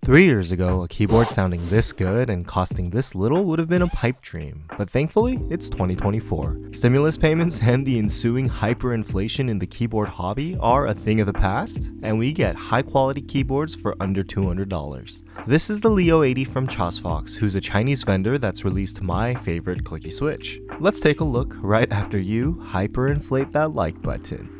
3 years ago, a keyboard sounding this good and costing this little would have been a pipe dream, but thankfully, it's 2024. Stimulus payments and the ensuing hyperinflation in the keyboard hobby are a thing of the past, and we get high-quality keyboards for under $200. This is the Leo80 from Chosfox, who's a Chinese vendor that's released my favorite clicky switch. Let's take a look right after you hyperinflate that like button.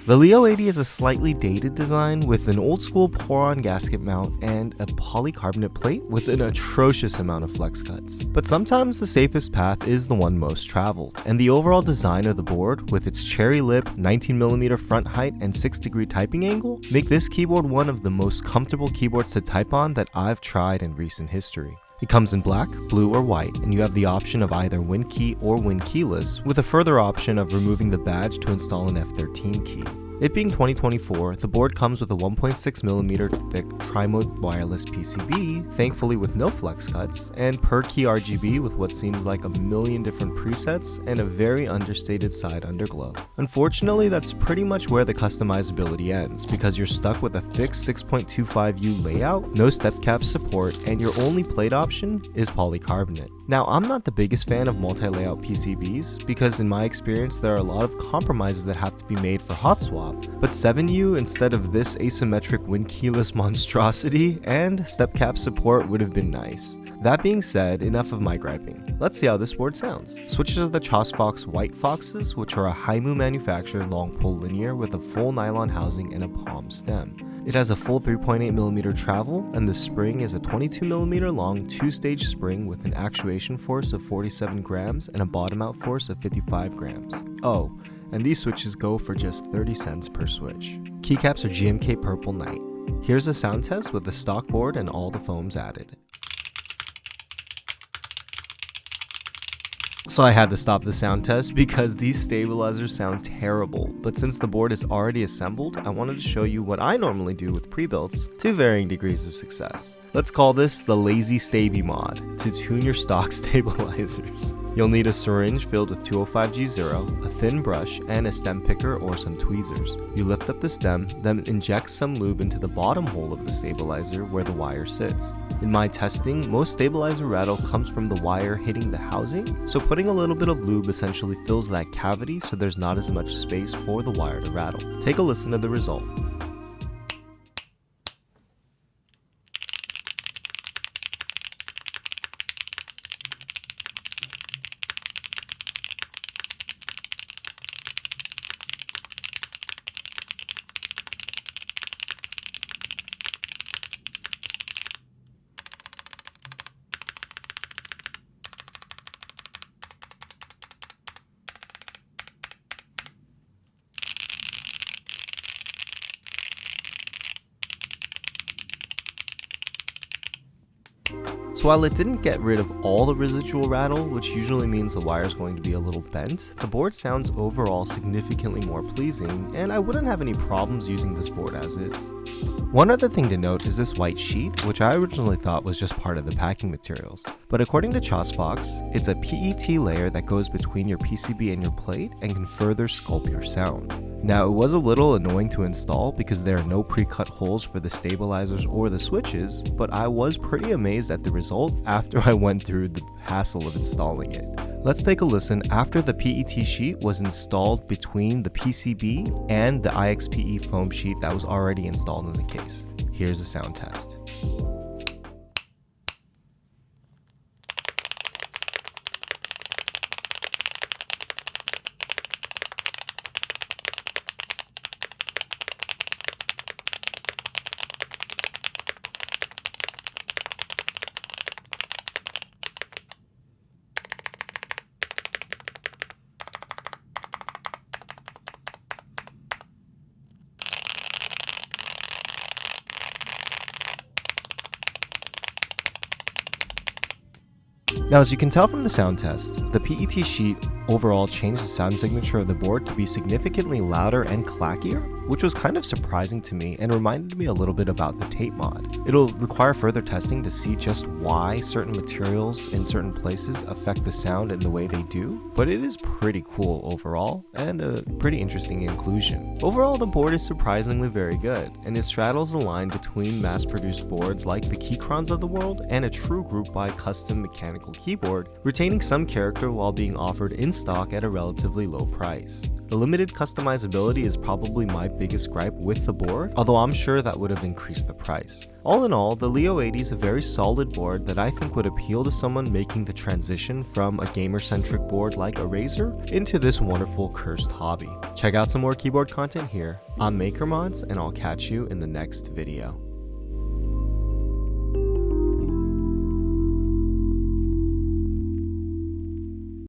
The Leo80 is a slightly dated design with an old-school pour-on gasket mount and a polycarbonate plate with an atrocious amount of flex cuts. But sometimes the safest path is the one most traveled, and the overall design of the board, with its cherry lip, 19mm front height, and 6-degree typing angle, make this keyboard one of the most comfortable keyboards to type on that I've tried in recent history. It comes in black, blue, or white, and you have the option of either WinKey or WinKeyless, with a further option of removing the badge to install an F13 key. It being 2024, the board comes with a 1.6mm thick tri-mode wireless PCB, thankfully with no flex cuts, and per key RGB with what seems like a million different presets and a very understated side underglow. Unfortunately, that's pretty much where the customizability ends, because you're stuck with a fixed 6.25U layout, no step cap support, and your only plate option is polycarbonate. Now, I'm not the biggest fan of multi-layout PCBs, because in my experience there are a lot of compromises that have to be made for hot swap, but 7U instead of this asymmetric WinKeyless monstrosity and step cap support would have been nice. That being said, enough of my griping. Let's see how this board sounds. Switches are the Chosfox White Foxes, which are a Haimu manufactured long pull linear with a full nylon housing and a palm stem. It has a full 3.8mm travel, and the spring is a 22mm long 2-stage spring with an actuation force of 47 grams and a bottom out force of 55 grams. Oh, and these switches go for just 30 cents per switch. Keycaps are GMK Purple Night. Here's a sound test with the stock board and all the foams added. So I had to stop the sound test because these stabilizers sound terrible, but since the board is already assembled, I wanted to show you what I normally do with pre-builds to varying degrees of success. Let's call this the Lazy Staby mod to tune your stock stabilizers. You'll need a syringe filled with 205G0, a thin brush, and a stem picker or some tweezers. You lift up the stem, then inject some lube into the bottom hole of the stabilizer where the wire sits. In my testing, most stabilizer rattle comes from the wire hitting the housing, so putting a little bit of lube essentially fills that cavity so there's not as much space for the wire to rattle. Take a listen to the result. So while it didn't get rid of all the residual rattle, which usually means the wire is going to be a little bent, the board sounds overall significantly more pleasing, and I wouldn't have any problems using this board as is. One other thing to note is this white sheet, which I originally thought was just part of the packing materials. But according to Chosfox, it's a PET layer that goes between your PCB and your plate and can further sculpt your sound. Now, it was a little annoying to install because there are no pre-cut holes for the stabilizers or the switches, but I was pretty amazed at the result after I went through the hassle of installing it. Let's take a listen after the PET sheet was installed between the PCB and the IXPE foam sheet that was already installed in the case. Here's a sound test. Now, as you can tell from the sound test, the PET sheet overall changed the sound signature of the board to be significantly louder and clackier, which was kind of surprising to me and reminded me a little bit about the tape mod. It'll require further testing to see just why certain materials in certain places affect the sound in the way they do, but it is pretty cool overall and a pretty interesting inclusion. Overall, the board is surprisingly very good, and it straddles the line between mass-produced boards like the Keycrons of the world and a true group-buy custom mechanical keyboard, retaining some character while being offered in stock at a relatively low price. The limited customizability is probably my biggest gripe with the board, although I'm sure that would have increased the price. All in all, the Leo80 is a very solid board that I think would appeal to someone making the transition from a gamer-centric board like a Razer into this wonderful cursed hobby. Check out some more keyboard content here. I'm MakerMods, and I'll catch you in the next video.